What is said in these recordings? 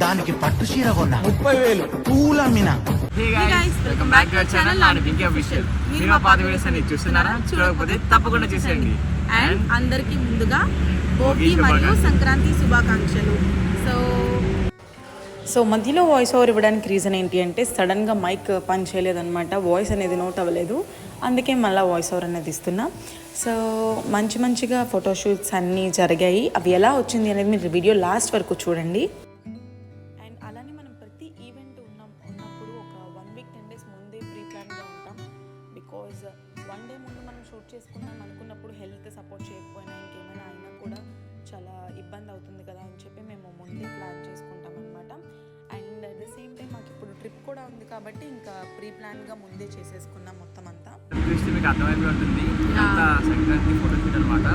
దానికి పట్టు చీర కొన్నా 30,000 పూలు అమ్మినా. Hey guys, welcome back to our channel NANIPINKY official. మీరు మా పాత వీడియోస్ అన్ని చూస్తున్నారా? చూడకపోతే తప్పకుండా చూసేయండి. అండ్ అందరికీ ముందుగా భోగి మరియు సంక్రాంతి శుభాకాంక్షలు. సో మధ్యలో వాయిస్ ఓవర్ ఇవ్వడానికి రీజన్ ఏంటి అంటే సడన్గా మైక్ పని చేయలేదన్నమాట, వాయిస్ అనేది నోట్ అవ్వలేదు, అందుకే మళ్ళీ వాయిస్ ఓవర్ అనేది ఇస్తున్నా. సో మంచిగా ఫోటోషూట్స్ అన్నీ జరిగాయి. అవి ఎలా వచ్చింది అనేది మీరు వీడియో లాస్ట్ వరకు చూడండి. అండ్ అలానే మనం ప్రతి ఈవెంట్ ఉన్నప్పుడు ఒక 1 వీక్ 10 days ముందే ప్రీ ప్లాన్గా ఉంటాం. బికాజ్ 1 day ముందు మనం షూట్ చేసుకున్నాం అనుకున్నప్పుడు హెల్త్ సపోర్ట్ చేయకపోయినా ఇంకేమైనా అయినా కూడా చాలా ఇబ్బంది అవుతుంది కదా అని చెప్పి మేము ముందే ప్లాన్ చేసుకుంటాం అనమాట. And at the same time మాకు ఇప్పుడు ట్రిప్ కూడా ఉంది కాబట్టి ఇంకా ప్రీ ప్లాన్గా ముందే చేసేసుకున్నాం మొత్తం అంతా. మీకు అర్థమైపోయి ఉంటుంది, సంక్రాంతి ఫోటోషూట్ అనమాట.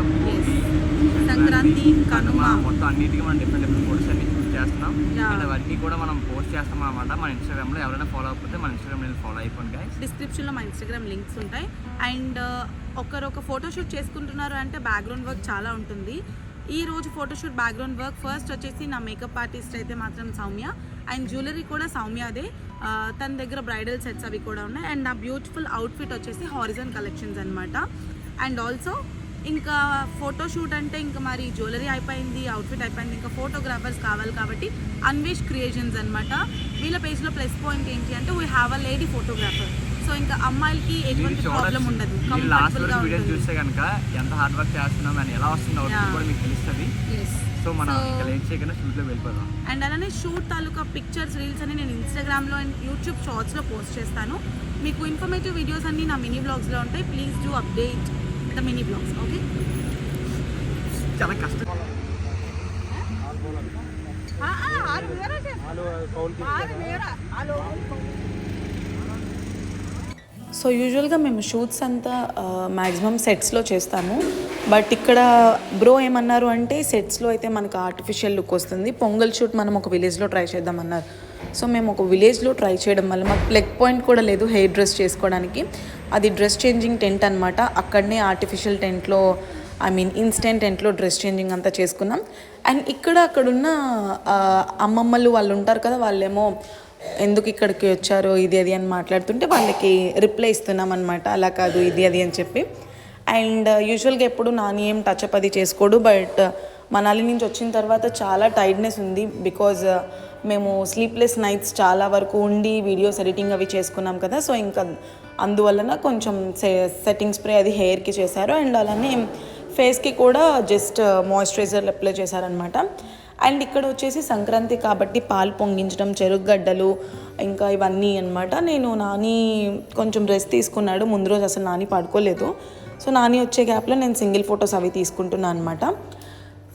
సంక్రాంతి కనుమ మొత్తం అన్నిటికీ మనం డిఫరెంట్ ఫోటోస్ అన్ని షూట్ చేస్తున్నాం. అండ్ అవన్నీ కూడా మనం పోస్ట్ చేస్తాం అనమాట మన ఇన్స్టాగ్రామ్లో. ఎవరైనా ఫాలో అవ్వకపోతే మన ఇన్స్టాగ్రామ్ ఫాలో అయిపోండి గైస్. డిస్క్రిప్షన్లో మా ఇన్స్టాగ్రామ్ లింక్స్ ఉంటాయి. అండ్ ఒక ఫోటోషూట్ చేసుకుంటున్నారు అంటే బ్యాక్గ్రౌండ్ వర్క్ చాలా ఉంటుంది. ఈ రోజు ఫోటోషూట్ బ్యాక్గ్రౌండ్ వర్క్ ఫస్ట్ వచ్చేసి నా మేకప్ ఆర్టిస్ట్ అయితే మాత్రం సౌమ్య, అండ్ జ్యువెలరీ కూడా సౌమ్యదే. తన దగ్గర బ్రైడల్ సెట్స్ అవి కూడా ఉన్నాయి. అండ్ నా బ్యూటిఫుల్ అవుట్ఫిట్ వచ్చేసి హారిజన్ కలెక్షన్స్ అనమాట. అండ్ ఆల్సో ఇంకా ఫోటోషూట్ అంటే ఇంకా మరి జ్యువెలరీ అయిపోయింది, అవుట్ఫిట్ అయిపోయింది, ఇంకా ఫోటోగ్రాఫర్స్ కావాలి కాబట్టి అన్వేష్ క్రియేషన్స్ అనమాట. వీళ్ళ పేజ్లో ప్లస్ పాయింట్ ఏంటి అంటే we have a lady photographer. So ఇంకా అమ్మాయిలకి ఎటువంటి ప్రాబ్లం ఉండదు, కంఫర్టబుల్గా ఉంటుంది. చూస్తే కనుక ఎంత హార్డ్ వర్క్ చేస్తున్నాం అని ఎలా వస్తుంది అవుట్ఫిట్ కూడా మీకు తెలుస్తుంది. సో మనం ఇంకా లేట్ చేయకుండా షూట్లో వెళ్ళిపోదాం. అండ్ అలానే షూట్ తాలూకా పిక్చర్స్ రీల్స్ అని నేను ఇన్స్టాగ్రామ్లో అండ్ యూట్యూబ్ షార్ట్స్లో పోస్ట్ చేస్తాను. మీకు ఇన్ఫర్మేటివ్ వీడియోస్ అన్నీ నా మినీ బ్లాగ్స్లో ఉంటాయి. Please do update the mini blogs. Okay, చాలా కష్టం. సో యూజువల్గా మేము షూట్స్ అంతా మ్యాక్సిమం సెట్స్లో చేస్తాము. బట్ ఇక్కడ బ్రో ఏమన్నారు అంటే సెట్స్లో అయితే మనకు ఆర్టిఫిషియల్ లుక్ వస్తుంది, పొంగల్ షూట్ మనం ఒక విలేజ్లో ట్రై చేద్దామన్నారు. సో మేము ఒక విలేజ్లో ట్రై చేయడం వల్ల మాకు ప్లగ్ పాయింట్ కూడా లేదు హెయిర్ డ్రెస్ చేసుకోవడానికి. అది డ్రెస్ చేంజింగ్ టెంట్ అనమాట. అక్కడనే ఆర్టిఫిషియల్ టెంట్లో ఇన్స్టెంట్ టెంట్లో డ్రెస్ చేంజింగ్ అంతా చేసుకున్నాం. అండ్ అక్కడున్న అమ్మమ్మలు వాళ్ళు ఉంటారు కదా, వాళ్ళేమో ఎందుకు ఇక్కడికి వచ్చారో ఇది అది అని మాట్లాడుతుంటే వాళ్ళకి రిప్లై ఇస్తున్నాం అనమాట. అలా కాదు ఇది అది అని చెప్పి. అండ్ యూజువల్గా ఎప్పుడు నాని ఏం టచ్అప్ అది చేసుకోడు. బట్ మనాలి నుంచి వచ్చిన తర్వాత చాలా టైర్డ్నెస్ ఉంది. బికాజ్ మేము స్లీప్లెస్ నైట్స్ చాలా వరకు ఉండి వీడియోస్ ఎడిటింగ్ అవి చేసుకున్నాం కదా. సో ఇంకా అందువలన కొంచెం సెట్టింగ్ స్ప్రే అది హెయిర్కి చేశారు. అండ్ అలానే ఫేస్కి కూడా జస్ట్ మాయిశ్చరైజర్ అప్లై చేశారనమాట. అండ్ ఇక్కడ వచ్చేసి సంక్రాంతి కాబట్టి పాలు పొంగించడం, చెరుగడ్డలు ఇంకా ఇవన్నీ అనమాట. నేను నాని కొంచెం రెస్ట్ తీసుకున్నాడు ముందు రోజు, అసలు నాని పడుకోలేదు. సో నాని వచ్చే గ్యాప్లో నేను సింగిల్ ఫొటోస్ అవి తీసుకుంటున్నాను అనమాట.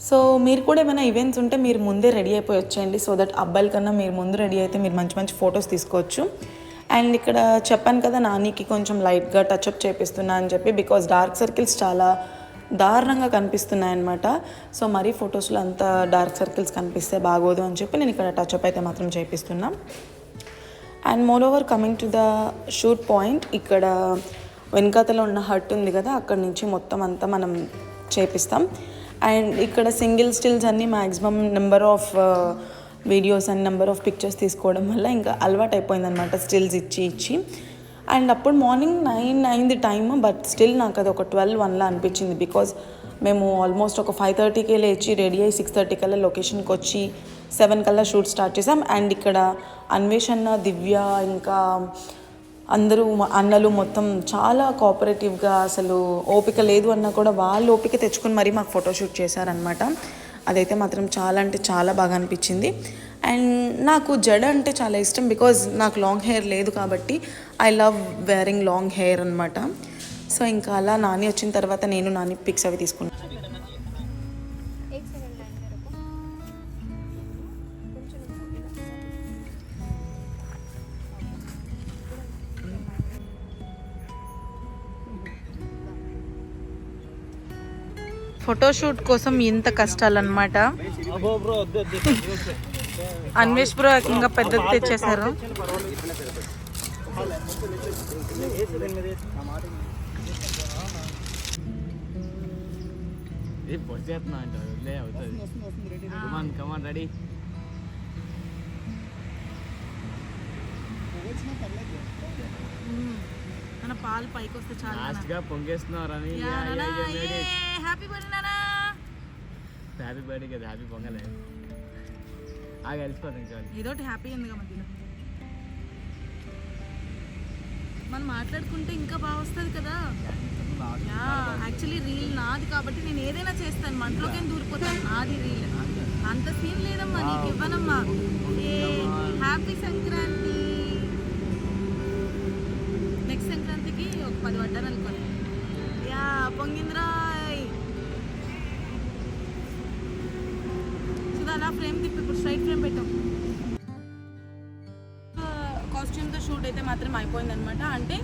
సో మీరు కూడా ఏమైనా ఈవెంట్స్ ఉంటే మీరు ముందే రెడీ అయిపోయి వచ్చేయండి. సో దట్ అబ్బాయిల కన్నా మీరు ముందు రెడీ అయితే మీరు మంచి ఫొటోస్ తీసుకోవచ్చు. అండ్ ఇక్కడ చెప్పాను కదా నానికి కొంచెం లైట్గా టచ్అప్ చేపిస్తున్నా అని చెప్పి. బికాజ్ డార్క్ సర్కిల్స్ చాలా దారుణంగా కనిపిస్తున్నాయి అనమాట. సో మరీ ఫొటోస్లో అంత డార్క్ సర్కిల్స్ కనిపిస్తే బాగోదు అని చెప్పి నేను ఇక్కడ టచ్అప్ అయితే మాత్రం చేపిస్తున్నా. And moreover coming to the shoot point, ఇక్కడ వెనకాతలో ఉన్న హట్ ఉంది కదా, అక్కడి నుంచి మొత్తం అంతా మనం చేపిస్తాం. అండ్ ఇక్కడ సింగిల్ స్టిల్స్ అన్నీ maximum number of videos and number of pictures తీసుకోవడం వల్ల ఇంకా అలవాటు అయిపోయిందనమాట స్టిల్స్ ఇచ్చి. అండ్ అప్పుడు మార్నింగ్ 9 అయింది టైమ్, బట్ స్టిల్ నాకు అది ఒక 12-1లా అనిపించింది. బికాజ్ మేము ఆల్మోస్ట్ ఒక 5:30కే లేచి రెడీ అయ్యి 6:30 కల్లా లొకేషన్కి వచ్చి 7 కల్లా షూట్ స్టార్ట్ చేసాం. అండ్ ఇక్కడ అన్వేషణ, దివ్య ఇంకా అందరూ అన్నలు మొత్తం చాలా కోఆపరేటివ్గా, అసలు ఓపిక లేదు అన్నా కూడా వాళ్ళు ఓపిక తెచ్చుకొని మరీ మాకు ఫోటోషూట్ చేశారనమాట. అదైతే మాత్రం చాలా అంటే చాలా బాగా అనిపించింది. అండ్ నాకు జడ అంటే చాలా ఇష్టం, బికాజ్ నాకు లాంగ్ హెయిర్ లేదు కాబట్టి I love wearing long hair అనమాట. సో ఇంకా అలా నాని వచ్చిన తర్వాత నేను నాని పిక్స్ అవి తీసుకున్నాను. ఫోటోషూట్ కోసం ఇంత కష్టాలన్నమాట. అన్వేష్ బ్రో ఇంకా పెద్దది తెచ్చేసారు. పొడి చేస్తున్నా అంటారు అవుతుంది. Come on ready. పాలు పైకి వస్తే చాలు. లాస్ట్ గా పొంగేస్తున్నారని హ్యాపీ బర్త్డే నానా. హ్యాపీ బర్త్డే కదా, హ్యాపీ పొంగలే. కలిసిపోతుంది ఇంకా ఏదోటి హ్యాపీ ఉంది కదా మధ్యలో. మనం మాట్లాడుకుంటే ఇంకా బాగా వస్తుంది కదా. యాక్చువల్లీ రీల్ నాది కాబట్టి నేను ఏదైనా చేస్తాను, మంటలోకి దూరిపోతాను. నాది రీల్, అంత సీన్ లేదమ్మా, నీకు ఇవ్వనమ్మా. హ్యాపీ సంక్రాంతి. నెక్స్ట్ సంక్రాంతికి ఒక 10 వడ్డాను అనుకోండి. పొంగింద్రాయ్. అలా ఫ్రేమ్ తిప్పి ఇప్పుడు స్ట్రైట్ ఫ్రేమ్ పెట్టాం. కాస్ట్యూమ్తో షూట్ అయితే మాత్రం అయిపోయింది అనమాట. అంటే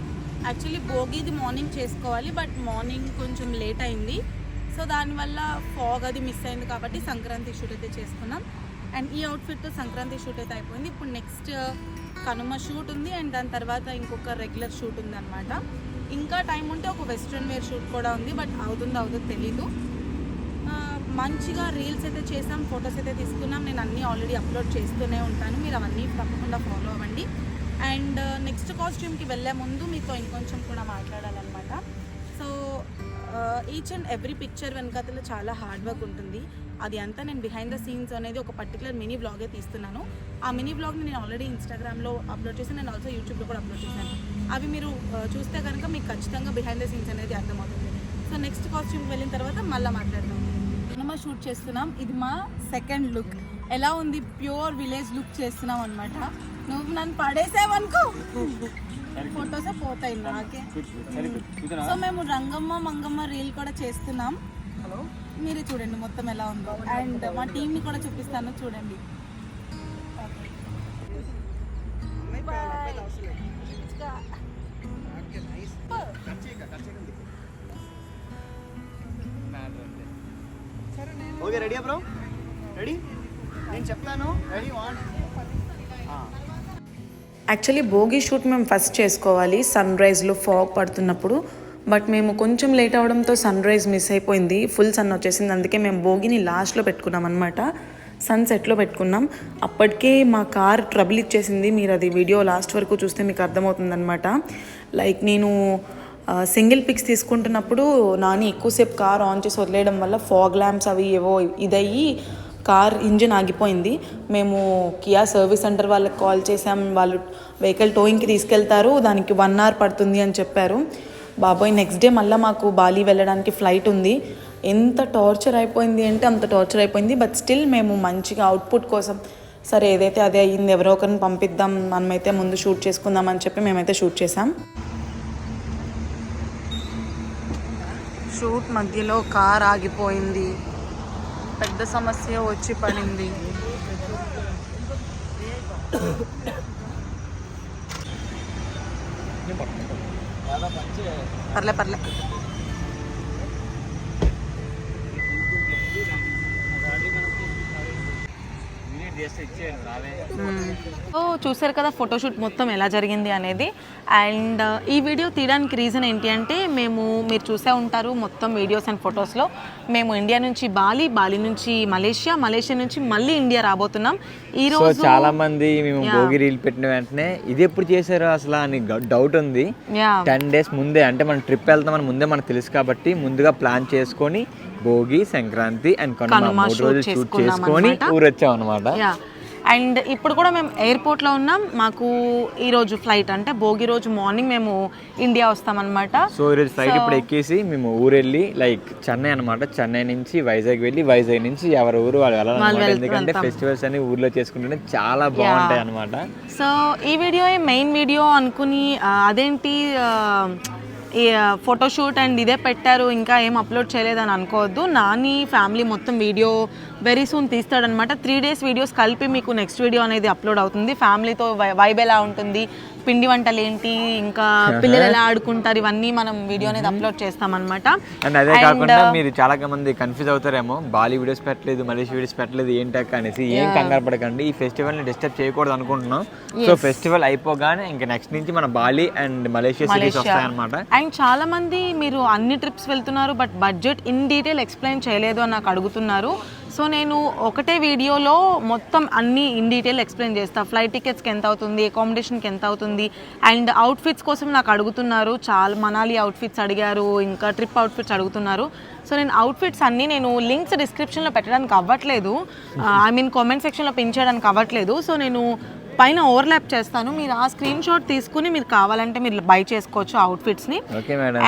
యాక్చువల్లీ భోగిది మార్నింగ్ చేసుకోవాలి, బట్ మార్నింగ్ కొంచెం లేట్ అయింది. సో దానివల్ల ఫాగ్ అది మిస్ అయింది కాబట్టి సంక్రాంతి షూట్ అయితే చేసుకున్నాం. అండ్ ఈ అవుట్ఫిట్తో సంక్రాంతి షూట్ అయితే అయిపోయింది. ఇప్పుడు నెక్స్ట్ కనుమ షూట్ ఉంది, అండ్ దాని తర్వాత ఇంకొక రెగ్యులర్ షూట్ ఉంది అనమాట. ఇంకా టైం ఉంటే ఒక వెస్ట్రన్ వేర్ షూట్ కూడా ఉంది, బట్ అవుతుందో తెలీదు. మంచిగా రీల్స్ అయితే చేసాం, ఫొటోస్ అయితే తీసుకున్నాం. నేను అన్నీ ఆల్రెడీ అప్లోడ్ చేస్తూనే ఉంటాను, మీరు అవన్నీ తప్పకుండా ఫాలో అవ్వండి. అండ్ నెక్స్ట్ కాస్ట్యూమ్కి వెళ్ళే ముందు మీతో ఇంకొంచెం కూడా మాట్లాడాలన్నమాట. So each and every picture వెనకాతలో చాలా హార్డ్ వర్క్ ఉంటుంది. అది అంతా నేను బిహైండ్ ద సీన్స్ అనేది ఒక పర్టికులర్ మినీ బ్లాగే తీస్తున్నాను. ఆ మినీ బ్లాగ్ని నేను ఆల్రెడీ ఇన్స్టాగ్రామ్లో అప్లోడ్ చేసి నేను ఆల్సో యూట్యూబ్లో కూడా అప్లోడ్ చేశాను. అవి మీరు చూస్తే కనుక మీకు ఖచ్చితంగా బిహైండ్ ద సీన్స్ అనేది అర్థమవుతుంది. సో నెక్స్ట్ కాస్ట్యూమ్కి వెళ్ళిన తర్వాత మళ్ళీ మాట్లాడతాం. మనం షూట్ చేస్తున్నాం. ఇది మా సెకండ్ లుక్. ఎలా ఉంది? ప్యూర్ విలేజ్ లుక్ చేస్తున్నాం అనమాట. నువ్వు నన్ను పడేసావనుకో ఫొటోసే పోతాయి నాకే. సో మేము రంగమ్మ మంగమ్మ రీల్ కూడా చేస్తున్నాం. మీరు చూడండి మొత్తం ఎలా ఉందో. అండ్ మా టీంని కూడా చూపిస్తాను, చూడండి. ఓకే, రెడీయా బ్రో? రెడీ? నేను చెప్తాను. రెడీ? యాక్చువల్లీ భోగి షూట్ మేము ఫస్ట్ చేసుకోవాలి సన్ రైజ్లో ఫాగ్ పడుతున్నప్పుడు, బట్ మేము కొంచెం లేట్ అవడంతో సన్ రైజ్ మిస్ అయిపోయింది. ఫుల్ సన్ వచ్చేసింది, అందుకే మేము భోగిని లాస్ట్లో పెట్టుకున్నాం అనమాట. సన్సెట్లో పెట్టుకున్నాం. అప్పటికే మా కార్ ట్రబుల్ ఇచ్చేసింది. మీరు అది వీడియో లాస్ట్ వరకు చూస్తే మీకు అర్థమవుతుంది అనమాట. లైక్ నేను సింగిల్ పిక్స్ తీసుకుంటున్నప్పుడు నాని ఎక్కువసేపు కార్ ఆన్ చేసి వదిలేయడం వల్ల ఫాగ్ ల్యాంప్స్ అవి ఏవో ఇదయ్యి కార్ ఇంజిన్ ఆగిపోయింది. మేము కియా సర్వీస్ సెంటర్ వాళ్ళకి కాల్ చేసాం. వాళ్ళు వెహికల్ టోయింగ్కి తీసుకెళ్తారు, దానికి 1 hour పడుతుంది అని చెప్పారు. బాబోయ్, నెక్స్ట్ డే మళ్ళీ మాకు బాలి వెళ్ళడానికి ఫ్లైట్ ఉంది. ఎంత టార్చర్ అయిపోయింది అంటే అంత టార్చర్ అయిపోయింది. బట్ స్టిల్ మేము మంచిగా అవుట్పుట్ కోసం సరే ఏదైతే అదే అయ్యింది, ఎవరో ఒకరిని పంపిద్దాం, మనమైతే ముందు షూట్ చేసుకుందాం అని చెప్పి మేమైతే షూట్ చేసాం. షూట్ మధ్యలో కార్ ఆగిపోయింది, పెద్ద సమస్య వచ్చి పడింది. పర్లే చూసారు కదా ఫోటోషూట్ మొత్తం ఎలా జరిగింది అనేది. అండ్ ఈ వీడియో తీయడానికి రీజన్ ఏంటి అంటే మీరు చూసే ఉంటారు మొత్తం వీడియోస్ అండ్ ఫొటోస్లో మేము ఇండియా నుంచి బాలి నుంచి మలేషియా నుంచి మళ్ళీ ఇండియా రాబోతున్నాం. ఈ రోజు చాలా మంది మేము భోగి రీల్ పెట్టిన వెంటనే ఇది ఎప్పుడు చేశారో అసలు అని డౌట్ ఉంది. 10 days ముందే, అంటే మనం ట్రిప్ వెళ్తామని ముందే మనకు తెలుసు కాబట్టి ముందుగా ప్లాన్ చేసుకొని భోగి, సంక్రాంతి అండ్ కనుమ 3 రోజులు షూట్ చేసుకొని ఊరొచ్చాం అనమాట. అండ్ ఇప్పుడు కూడా మేము ఎయిర్పోర్ట్లో ఉన్నాం. మాకు ఈరోజు ఫ్లైట్, అంటే భోగి రోజు మార్నింగ్ మేము ఇండియా వస్తామన్నమాట. సో ఈరోజు ఫ్లైట్ ఇప్పుడు ఎక్కేసి మేము ఊరెళ్ళి లైక్ చెన్నై అనమాట, చెన్నై నుంచి వైజాగ్ వెళ్ళి వైజాగ్ నుంచి ఎవరి ఊరు వాళ్ళు వెళ్ళాలన్నమాట. ఎందుకంటే ఫెస్టివల్స్ అన్ని ఊర్లో చేసుకుంటేనే చాలా బాగుంటాయి అనమాట. సో ఈ వీడియో మెయిన్ వీడియో అనుకుని అదేంటి ఈ ఫోటోషూట్ అండ్ ఇదే పెట్టారు ఇంకా ఏం అప్లోడ్ చేయలేదని అనుకోవద్దు. నాని ఫ్యామిలీ మొత్తం వీడియో వెరీ సూన్ తీస్తాడనమాట. 3 days వీడియోస్ కలిపి మీకు నెక్స్ట్ వీడియో అనేది అప్లోడ్ అవుతుంది. ఫ్యామిలీతో వైబ్ ఎలా ఉంటుంది, పిండి వంటలు ఏంటి, ఇంకా పిల్లలు ఎలా ఆడుకుంటారు, ఇవన్నీ మనం వీడియో అనేది అప్లోడ్ చేస్తామన్నమాట. అండ్ అదే కాకుండా మీరు చాలా మంది కన్ఫ్యూజ్ అవుతారేమో, బాలి వీడియోస్ పెట్టలేదు, మలేషియా వీడియోస్ పెట్టలేదు ఏంటక్క అనేసి. ఏం కంగారు పడకండి, ఈ ఫెస్టివల్ ని డిస్టర్బ్ చేయకూడదు అనుకుంటున్నాం. సో ఫెస్టివల్ అయిపోగానే ఇంకా నెక్స్ట్ నుంచి మన బాలి అండ్ మలేషియా సిరీస్ వస్తాయన్నమాట. అండ్ చాలా మంది మీరు అన్ని ట్రిప్స్ వెళ్తున్నారు but budget in detail explain చేయలేదు అని నాకు అడుగుతున్నారు. సో నేను ఒకటే వీడియోలో మొత్తం అన్నీ ఇన్ డీటెయిల్ ఎక్స్ప్లెయిన్ చేస్తాను. ఫ్లైట్ టికెట్స్కి ఎంత అవుతుంది, అకామిడేషన్కి ఎంత అవుతుంది, అండ్ అవుట్ఫిట్స్ కోసం నాకు అడుగుతున్నారు, చాలా మనాలి అవుట్ఫిట్స్ అడిగారు, ఇంకా ట్రిప్ అవుట్ఫిట్స్ అడుగుతున్నారు. సో నేను అవుట్ఫిట్స్ అన్నీ నేను లింక్స్ డిస్క్రిప్షన్లో పెట్టడానికి అవ్వట్లేదు, ఐ మీన్ కామెంట్ సెక్షన్లో పిన్ చేయడానికి అవ్వట్లేదు. సో నేను పైన ఓవర్లాప్ చేస్తాను, మీరు ఆ స్క్రీన్ షాట్ తీసుకుని మీరు కావాలంటే మీరు బై చేసుకోవచ్చు అవుట్ఫిట్స్ని.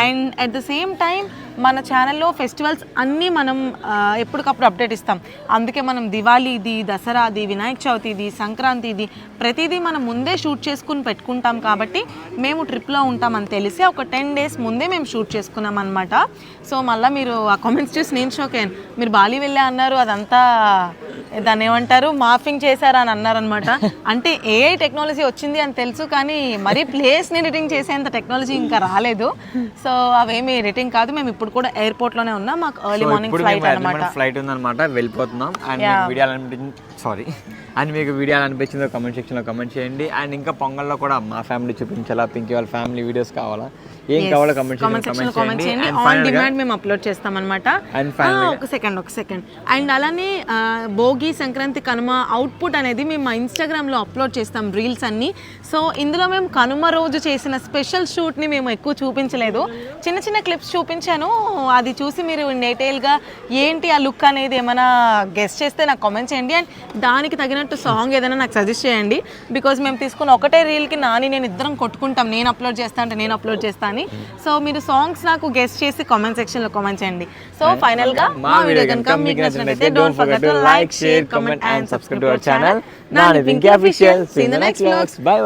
And at the same time మన ఛానల్లో ఫెస్టివల్స్ అన్నీ మనం ఎప్పటికప్పుడు అప్డేట్ ఇస్తాం. అందుకే మనం దివాళీది, దసరాది, వినాయక చవితిది, సంక్రాంతిది ప్రతిదీ మనం ముందే షూట్ చేసుకుని పెట్టుకుంటాం. కాబట్టి మేము ట్రిప్లో ఉంటామని తెలిసి ఒక 10 days ముందే మేము షూట్ చేసుకున్నాం అనమాట. సో మళ్ళీ మీరు ఆ కామెంట్స్ చూసి నేను షాక్ అయ్యాను, మీరు బాలి వెళ్ళే అన్నారు, అదంతా దాన్ని ఏమంటారు మాఫింగ్ చేశారా అని అన్నారనమాట. అంటే ఏఐ టెక్నాలజీ వచ్చింది అని తెలుసు, కానీ మరీ ప్లేస్ని ఎడిటింగ్ చేసేంత టెక్నాలజీ ఇంకా రాలేదు. సో అవేమి ఎడిటింగ్ కాదు, మేము ఇప్పుడు కూడా ఎయిర్పోర్ట్లోనే ఉన్నాం, మాకు ఎర్లీ మార్నింగ్ ఫ్లైట్ అనమాట. ఫ్లైట్ ఉందన్నమాట, వెళ్ళిపోతున్నాం. అండ్ మీకు వీడియో అనిపించిందో కామెంట్ సెక్షన్లో కామెంట్ చేయండి. అండ్ ఇంకా పొంగల్లో కూడా మా ఫ్యామిలీ చూపించాలా, పింకీ వాళ్ళ ఫ్యామిలీ వీడియోస్ కావాలా, ఏం కావాలో కామెంట్ సెక్షన్లో కామెంట్ చేయండి. ఆన్ డిమాండ్ మేము అప్లోడ్ చేస్తామన్నమాట. ఒక సెకండ్. అండ్ అలానే భోగి, సంక్రాంతి, కనుమ అవుట్పుట్ అనేది మేము మా ఇన్స్టాగ్రామ్లో అప్లోడ్ చేస్తాం, రీల్స్ అన్నీ. సో ఇందులో మేము కనుమ రోజు చేసిన స్పెషల్ షూట్ని మేము ఎక్కువ చూపించలేదు, చిన్న చిన్న క్లిప్స్ చూపించాను. అది చూసి మీరు డీటెయిల్గా ఏంటి ఆ లుక్ అనేది ఏమైనా గెస్ చేస్తే నాకు కామెంట్ చేయండి. అండ్ దానికి తగినట్టు సాంగ్ ఏదైనా నాకు సజెస్ట్ చేయండి. బికాజ్ మేము తీసుకున్న ఒకటే రీల్కి నాని నేను ఇద్దరం కొట్టుకుంటాం, నేను అప్లోడ్ చేస్తా అంటే నేను అప్లోడ్ చేస్తాను. సో మీరు సాంగ్స్ నాకు గెస్ట్ చేసి కామెంట్ సెక్షన్లో కామెంట్ చేయండి. సో ఫైనల్గా మా వీడియో కనుక మీకు నచ్చినట్లయితే don't forget to like, share, comment and subscribe to our channel NANIPINKY official. See you in the next vlogs. Bye bye.